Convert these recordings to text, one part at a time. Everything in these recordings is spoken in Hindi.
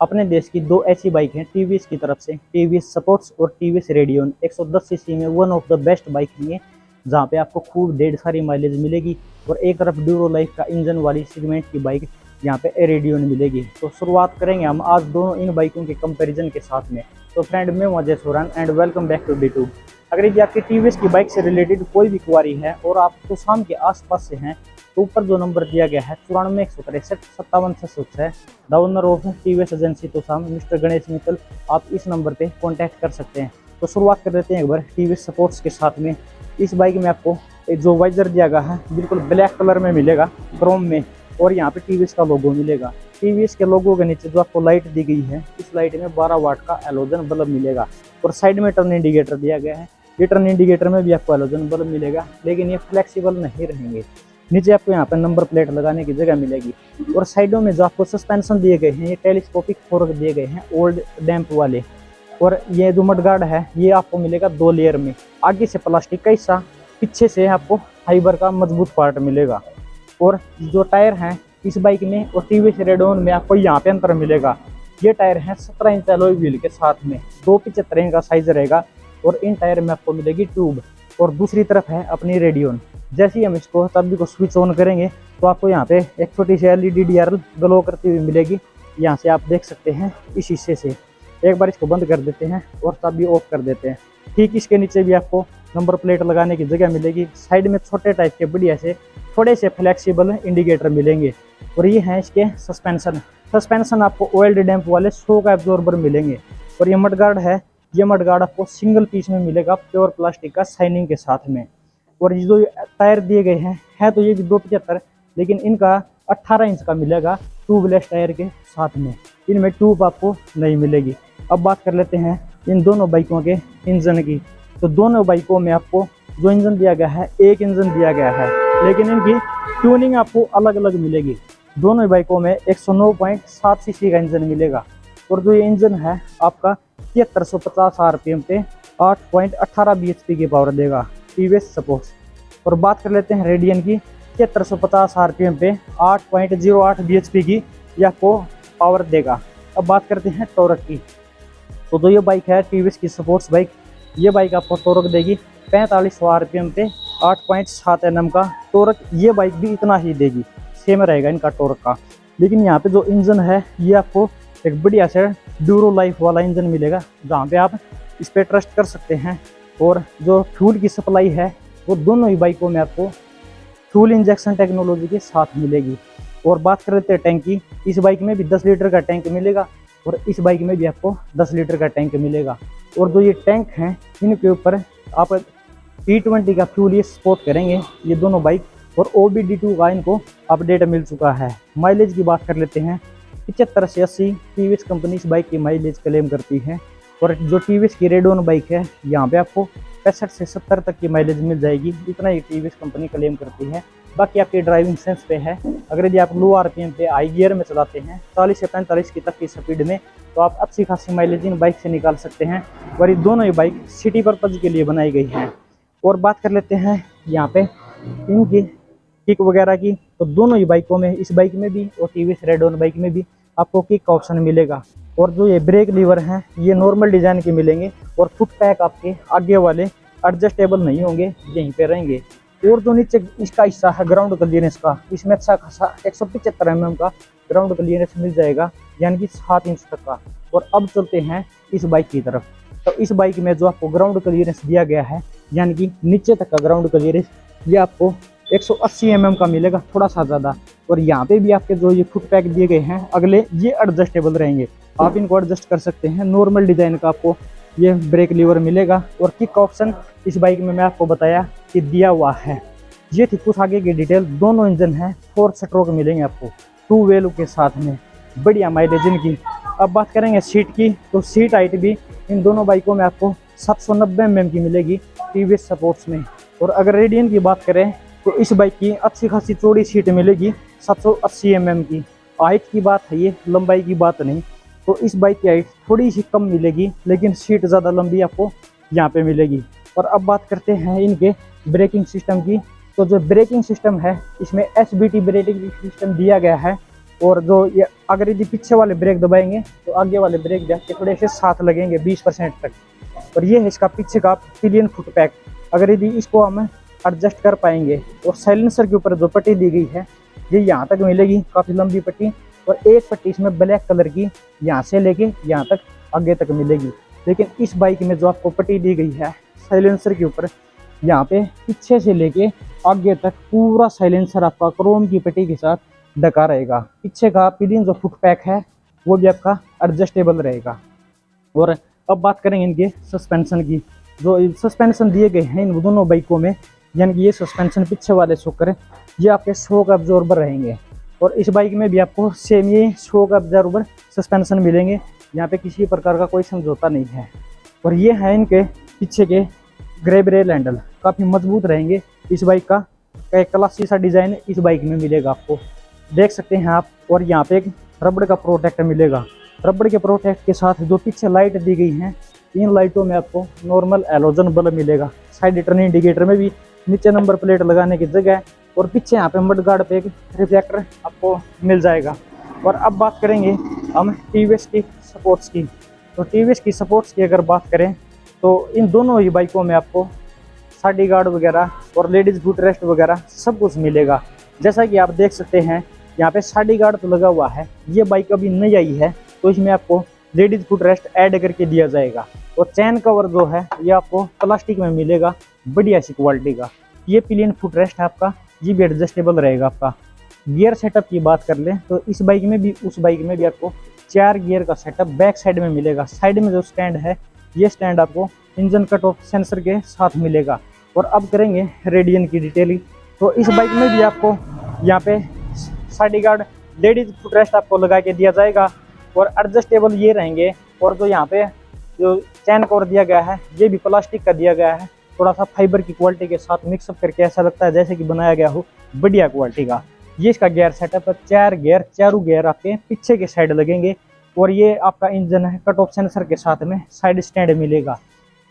अपने देश की दो ऐसी बाइक हैं टीवीएस की तरफ से, टीवीएस स्पोर्ट्स और टीवीएस रेडियन। 110 सीसी में one of the best bike है, जहाँ पे आपको खूब ढेर सारी माइलेज मिलेगी। और एक तरफ ड्यूरो लाइफ का इंजन वाली सेगमेंट की बाइक यहाँ पे रेडियन मिलेगी। तो शुरुआत करेंगे हम आज दोनों इन बाइकों के कंपैरिजन के साथ में। तो फ्रेंड, मैं हूं Ajay Soran and welcome back to डी2। अगर यदि आपकी टीवीएस की बाइक से रिलेटेड कोई भी क्वारी है और आप तुसाम के आसपास से हैं, तो ऊपर जो नंबर दिया गया है 94 163 57 606, the owner of TVS agency Tusham mister Ganesh Mittal, आप इस नंबर पे कांटेक्ट कर सकते हैं। तो शुरुआत कर लेते हैं एक बार टीवीएस स्पोर्ट्स के साथ में। इस बाइक में आपको जो वाइजर दिया गया है बिल्कुल ब्लैक कलर में मिलेगा, क्रोम में, और यहाँ पे टीवीएस का लोगो मिलेगा। टीवीएस के लोगो के नीचे जो आपको लाइट दी गई है, इस लाइट में 12 वाट का हैलोजन बल्ब मिलेगा। और साइड में टर्न इंडिकेटर दिया गया है, ये टर्न इंडिकेटर में भी आपको हैलोजन बल्ब मिलेगा, लेकिन ये फ्लेक्सिबल नहीं रहेंगे। नीचे आपको यहाँ पर नंबर प्लेट लगाने की जगह मिलेगी। और साइडों में जो आपको सस्पेंशन दिए गए हैं, ये टेलीस्कोपिक फोर्क दिए गए हैं ओल्ड डैम्प वाले। और ये जो मडगार्ड है ये आपको मिलेगा 2 लेयर में, आगे से प्लास्टिक का हिस्सा, पीछे से आपको फाइबर का मजबूत पार्ट मिलेगा। और जो टायर हैं इस बाइक में और टीवीएस रेडियन में आपको यहाँ पे अंतर मिलेगा। ये टायर हैं 17 इंच एलॉय व्हील के साथ में, 275 इंच का साइज रहेगा। और इन टायर में आपको मिलेगी ट्यूब। और दूसरी तरफ है अपनी रेडियन। जैसे ही हम इसको तभी को स्विच ऑन करेंगे तो आपको यहाँ पे एक छोटी सी एलईडी डीआरएल ग्लो करती हुई मिलेगी। यहाँ से आप देख सकते हैं इस हिस्से से। एक बार इसको बंद कर देते हैं और तब भी ऑफ कर देते हैं। ठीक इसके नीचे भी आपको नंबर प्लेट लगाने की जगह मिलेगी। साइड में छोटे टाइप के बढ़िया से थोड़े से फ्लेक्सिबल इंडिकेटर मिलेंगे। और ये हैं इसके सस्पेंशन आपको ऑयल्ड डैम्प वाले 100 का एब्जॉर्बर मिलेंगे। और ये मडगार्ड है, ये मडगार्ड आपको सिंगल पीस में मिलेगा प्योर प्लास्टिक का शाइनिंग के साथ में। और ये जो टायर दिए गए हैं है तो ये भी 275, लेकिन इनका 18 इंच का मिलेगा ट्यूबलेस टायर के साथ में, इनमें ट्यूब आपको नहीं मिलेगी। अब बात कर लेते हैं इन दोनों बाइकों के इंजन की। तो दोनों बाइकों में आपको जो इंजन दिया गया है, एक इंजन दिया गया है, लेकिन इनकी ट्यूनिंग आपको अलग अलग मिलेगी। दोनों बाइकों में 109.7 सीसी का इंजन मिलेगा। और जो ये इंजन है आपका 7350 आरपीएम पे 8.18 बीएचपी की पावर देगा टीवीएस स्पोर्ट्स। और बात कर लेते हैं रेडियन की, 7350 आरपीएम पे 8.08 बीएचपी की यह आपको पावर देगा। अब बात करते हैं टॉर्क की। तो जो ये बाइक है टीवीएस की स्पोर्ट्स बाइक, ये बाइक आपको टॉर्क देगी 4500 आरपीएम पे 8.7 एनएम का टॉर्क। ये बाइक भी इतना ही देगी, सेम रहेगा इनका टॉर्क का। लेकिन यहाँ पे जो इंजन है ये आपको एक बढ़िया से ड्यूरो लाइफ वाला इंजन मिलेगा, जहाँ पे आप इस पर ट्रस्ट कर सकते हैं। और जो फ्यूल की सप्लाई है वो दोनों ही बाइकों में आपको फ्यूल इंजेक्शन टेक्नोलॉजी के साथ मिलेगी। और बात कर लेते हैं टैंक की, इस बाइक में भी 10 लीटर का टैंक मिलेगा और इस बाइक में भी आपको 10 लीटर का टैंक मिलेगा। और जो ये टैंक हैं इनके ऊपर आप T20 का फ्यूल ये सपोर्ट करेंगे ये दोनों बाइक। और OBD2 का इनको अपडेट मिल चुका है। माइलेज की बात कर लेते हैं, 75 से 80 टीवीएस कंपनी इस बाइक की माइलेज क्लेम करती है। और जो टीवीएस की रेडियन बाइक है यहाँ पे आपको 65 से 70 तक की माइलेज मिल जाएगी, इतना ही टीवीएस कंपनी क्लेम करती है। बाकी आपके ड्राइविंग सेंस पे है। अगर यदि आप लो आरपीएम पे हाई गियर में चलाते हैं 40 से 45 की तक की स्पीड में, तो आप अच्छी खासी माइलेज इन बाइक से निकाल सकते हैं। और ये दोनों ही बाइक सिटी पर्पज के लिए बनाई गई हैं। और बात कर लेते हैं यहाँ पे इनकी किक वगैरह की। तो दोनों ही बाइकों में, इस बाइक में भी और टीवीएस रेडियन बाइक में भी आपको किक का ऑप्शन मिलेगा। और जो ये ब्रेक लीवर हैं ये नॉर्मल डिजाइन के मिलेंगे। और फुट पैक आपके आगे वाले एडजस्टेबल नहीं होंगे, यहीं पे रहेंगे। और जो नीचे इसका हिस्सा है ग्राउंड क्लियरेंस का, इसमें अच्छा खासा 175 mm का ग्राउंड क्लियरेंस मिल जाएगा, यानी कि 7 इंच तक का। और अब चलते हैं इस बाइक की तरफ। तो इस बाइक में जो आपको ग्राउंड क्लियरेंस दिया गया है, यानी कि नीचे तक का ग्राउंड क्लियरेंस, ये आपको 180 mm का मिलेगा, थोड़ा सा ज़्यादा। और यहाँ पे भी आपके जो ये फुट पैक दिए गए हैं अगले, ये एडजस्टेबल रहेंगे, आप इनको एडजस्ट कर सकते हैं। नॉर्मल डिजाइन का आपको ये ब्रेक लीवर मिलेगा। और किक ऑप्शन इस बाइक में मैं आपको बताया कि दिया हुआ है। ये थी कुछ आगे की डिटेल। दोनों इंजन हैं 4 स्ट्रोक मिलेंगे आपको 2 वेलू के साथ में, बढ़िया माइलेज इनकी। अब बात करेंगे सीट की। तो सीट हाइट भी इन दोनों बाइकों में आपको 790 mm की मिलेगी टीवीएस स्पोर्ट्स में। और अगर रेडियन की बात करें तो इस बाइक की अच्छी खासी चौड़ी सीट मिलेगी 780 mm की। हाइट की बात है, ये लंबाई की बात नहीं। तो इस बाइक की हाइट थोड़ी सी कम मिलेगी, लेकिन सीट ज़्यादा लंबी आपको यहाँ पे मिलेगी। और अब बात करते हैं इनके ब्रेकिंग सिस्टम की। तो जो ब्रेकिंग सिस्टम है इसमें SBT ब्रेकिंग सिस्टम दिया गया है। और जो ये अगर यदि पीछे वाले ब्रेक दबाएंगे तो आगे वाले ब्रेक जाके थोड़े से साथ लगेंगे 20% तक। और ये है इसका पीछे का पिलियन फुट पैक। अगर यदि इसको हम एडजस्ट कर पाएंगे और साइलेंसर के ऊपर जो पट्टी दी गई है ये यहाँ तक मिलेगी, काफ़ी लंबी पट्टी, और एक पट्टी इसमें ब्लैक कलर की यहाँ से लेके यहाँ तक आगे तक मिलेगी। लेकिन इस बाइक में जो आपको पट्टी दी गई है साइलेंसर के ऊपर, यहाँ पे पीछे से लेके आगे तक पूरा साइलेंसर आपका क्रोम की पट्टी के साथ ढका रहेगा। पीछे का पिलियन जो फुट पैक है वो भी आपका एडजस्टेबल रहेगा। और अब बात करेंगे इनके सस्पेंशन की। जो सस्पेंशन दिए गए हैं इन दोनों बाइकों में, यानी कि ये सस्पेंशन पीछे वाले शॉकर ये आपके शॉक अब्जॉर्बर रहेंगे। और इस बाइक में भी आपको सेम ये शॉक अब्जॉर्बर सस्पेंशन मिलेंगे, यहाँ पे किसी प्रकार का कोई समझौता नहीं है। और ये है इनके पीछे के ग्रैब रेल हैंडल, काफ़ी मजबूत रहेंगे। इस बाइक का एक क्लासी सा डिज़ाइन इस बाइक में मिलेगा आपको, देख सकते हैं आप। और यहाँ पे एक रबड़ का प्रोटेक्टर मिलेगा। रबड़ के प्रोटेक्ट के साथ जो पीछे लाइट दी गई हैं, इन लाइटों में आपको नॉर्मल एलोजन बल्ब मिलेगा। साइड टर्न इंडिकेटर में भी नीचे नंबर प्लेट लगाने की जगह है, और पीछे यहाँ पे मड गार्ड पे एक रिफ्लेक्टर आपको मिल जाएगा। और अब बात करेंगे हम टीवीएस की सपोर्ट्स की। तो टीवीएस की सपोर्ट्स की अगर बात करें तो इन दोनों ही बाइकों में आपको साडी गार्ड वगैरह और लेडीज़ फुट रेस्ट वगैरह सब कुछ मिलेगा। जैसा कि आप देख सकते हैं यहाँ पे साडी गार्ड तो लगा हुआ है, ये बाइक अभी नई आई है तो इसमें आपको लेडीज़ फुट रेस्ट ऐड करके दिया जाएगा। और चैन कवर जो है ये आपको प्लास्टिक में मिलेगा, बढ़िया सी क्वालिटी का। ये पिलियन फुट रेस्ट है आपका, ये भी एडजस्टेबल रहेगा आपका। गियर सेटअप की बात कर लें तो इस बाइक में भी उस बाइक में भी आपको 4 गियर का सेटअप बैक साइड में मिलेगा। साइड में जो स्टैंड है ये स्टैंड आपको इंजन कट ऑफ सेंसर के साथ मिलेगा। और अब करेंगे रेडियन की डिटेलिंग। तो इस बाइक में भी आपको यहाँ पे साडी गार्ड लेडीज फुट रेस्ट आपको लगा के दिया जाएगा, और एडजस्टेबल ये रहेंगे। और जो यहाँ पे जो चैन कवर दिया गया है ये भी प्लास्टिक का दिया गया है, थोड़ा सा फाइबर की क्वालिटी के साथ मिक्सअप करके ऐसा लगता है जैसे कि बनाया गया हो, बढ़िया क्वालिटी का। ये इसका गियर सेटअप है, 4 गियर, चारों गियर आपके पीछे के साइड लगेंगे। और ये आपका इंजन है कट ऑफ सेंसर के साथ में साइड स्टैंड मिलेगा।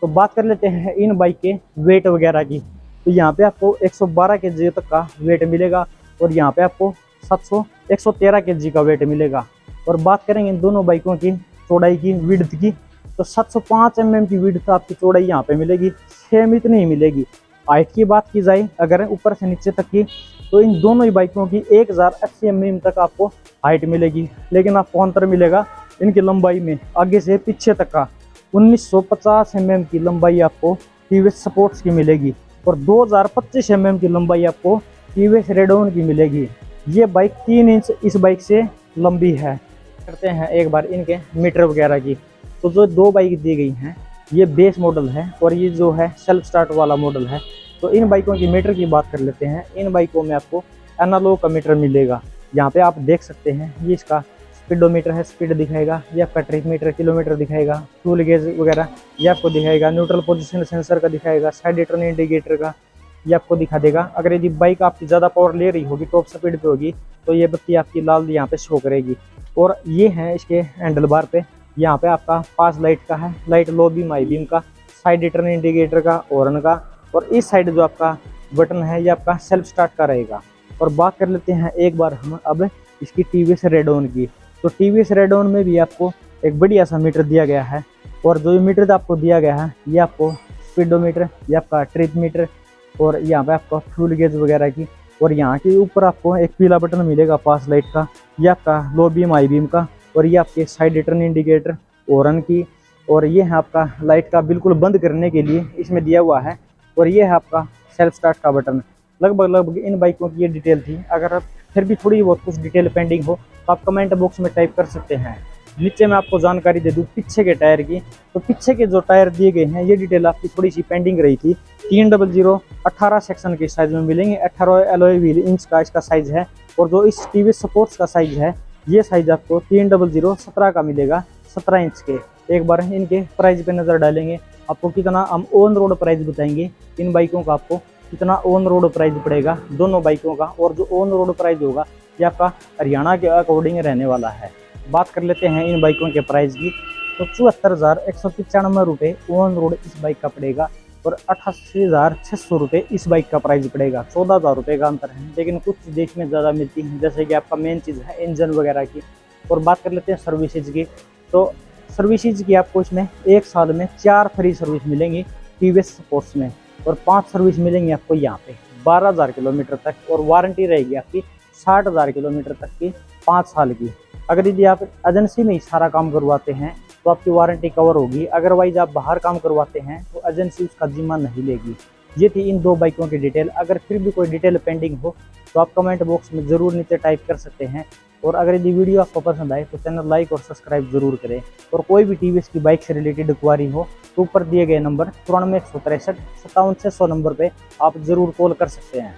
तो बात कर लेते हैं इन बाइक के वेट वगैरह की। तो यहाँ पे आपको 112 kg तक का वेट मिलेगा, और यहाँ पे आपको 113 kg का वेट मिलेगा। और बात करेंगे इन दोनों बाइकों की चौड़ाई की, विड्थ की, तो 705 mm की विड्थ आपकी चौड़ाई यहाँ पे मिलेगी, सेम इतनी ही मिलेगी। हाइट की बात की जाए अगर ऊपर से नीचे तक की, तो इन दोनों ही बाइकों की 1080 mm तक आपको हाइट मिलेगी। लेकिन आपको अंतर मिलेगा इनकी लंबाई में, आगे से पीछे तक का 1950 mm की लंबाई आपको टीवीएस सपोर्ट्स की मिलेगी, और 2025 mm की लंबाई आपको टीवीएस रेडॉन की मिलेगी। ये बाइक 3 इंच इस बाइक से लंबी है। करते हैं एक बार इनके मीटर वगैरह की। तो जो 2 बाइक दी गई हैं ये बेस मॉडल है, और ये जो है सेल्फ स्टार्ट वाला मॉडल है। तो इन बाइकों की मीटर की बात कर लेते हैं। इन बाइकों में आपको एनालॉग का मीटर मिलेगा। यहाँ पे आप देख सकते हैं ये इसका स्पीडोमीटर है, स्पीड दिखाएगा। ये आपका ट्रिप मीटर किलोमीटर दिखाएगा। फ्यूल गेज वगैरह ये आपको दिखाएगा। न्यूट्रल पोजीशन सेंसर का दिखाएगा। साइड टर्न इंडिकेटर का ये आपको दिखा देगा। अगर यदि बाइक आपकी ज़्यादा पावर ले रही होगी, टॉप स्पीड पे होगी, तो ये बत्ती आपकी लाल यहाँ पे शो करेगी। और ये है इसके हैंडल बार पे, यहाँ पे आपका पास लाइट का है, light low beam high beam का, साइड टर्न इंडिकेटर का, हॉर्न का। और इस साइड जो आपका बटन है ये आपका सेल्फ स्टार्ट का रहेगा। और बात कर लेते हैं एक बार हम अब इसकी टीवीएस रेडॉन की। तो टीवीएस रेडॉन में भी आपको एक बढ़िया सा मीटर दिया गया है। और जो मीटर आपको दिया गया है ये आपको स्पीडोमीटर, ये आपका ट्रिप मीटर, और यहाँ पे आपका फ्यूल गेज वगैरह की। और यहाँ के ऊपर आपको एक पीला बटन मिलेगा पास लाइट का, ये आपका लो बीम हाई बीम का। और ये आपके साइड टर्न इंडिकेटर, हॉर्न की। और ये है आपका लाइट का बिल्कुल बंद करने के लिए इसमें दिया हुआ है। और ये है आपका सेल्फ स्टार्ट का बटन। लगभग इन बाइकों की ये डिटेल थी। अगर आप फिर भी थोड़ी बहुत कुछ डिटेल पेंडिंग हो तो आप कमेंट बॉक्स में टाइप कर सकते हैं। नीचे मैं आपको जानकारी दे दूं पीछे के टायर की। तो पीछे के जो टायर दिए गए हैं ये डिटेल आपकी थोड़ी सी पेंडिंग रही थी। 300 18 सेक्शन के साइज में मिलेंगे। 18 एलॉय व्हील इंच का इसका साइज है। और जो इस टीवीएस सपोर्ट्स का साइज है ये साइज आपको 300 17 का मिलेगा, 17 इंच के। एक बार इनके प्राइस पे नज़र डालेंगे, आपको कितना हम ऑन रोड प्राइस बताएंगे इन बाइकों का, आपको कितना ऑन रोड प्राइस पड़ेगा दोनों बाइकों का। और जो ऑन रोड प्राइस होगा ये आपका हरियाणा के अकॉर्डिंग रहने वाला है। बात कर लेते हैं इन बाइकों के प्राइस की। तो 74,195 रुपये ऑन रोड इस बाइक का पड़ेगा। और 88,600 रुपये इस बाइक का प्राइस पड़ेगा। 14,000 रुपये का अंतर है, लेकिन कुछ चीज़ें इसमें ज़्यादा मिलती हैं, जैसे कि आपका मेन चीज़ है इंजन वगैरह की। और बात कर लेते हैं सर्विसेज की, तो सर्विसेज की आपको इसमें 1 साल में 4 फ्री सर्विस मिलेंगी टीवीएस स्पोर्ट्स में, और 5 सर्विस मिलेंगी आपको यहाँ पे 12,000 किलोमीटर तक, और वारंटी रहेगी आपकी 60,000 किलोमीटर तक की 5 साल की। अगर यदि आप एजेंसी में ही सारा काम करवाते हैं तो आपकी वारंटी कवर होगी, अदरवाइज आप बाहर काम करवाते हैं तो एजेंसी उसका जिम्मा नहीं लेगी। ये थी इन 2 बाइकों की डिटेल। अगर फिर भी कोई डिटेल पेंडिंग हो तो आप कमेंट बॉक्स में ज़रूर नीचे टाइप कर सकते हैं। और अगर यदि वीडियो आपको पसंद आए तो चैनल लाइक और सब्सक्राइब जरूर करें। और कोई भी टीवीएस की बाइक से रिलेटेड क्वारी हो तो ऊपर दिए गए नंबर 94 163 57 600 नंबर पर आप ज़रूर कॉल कर सकते हैं।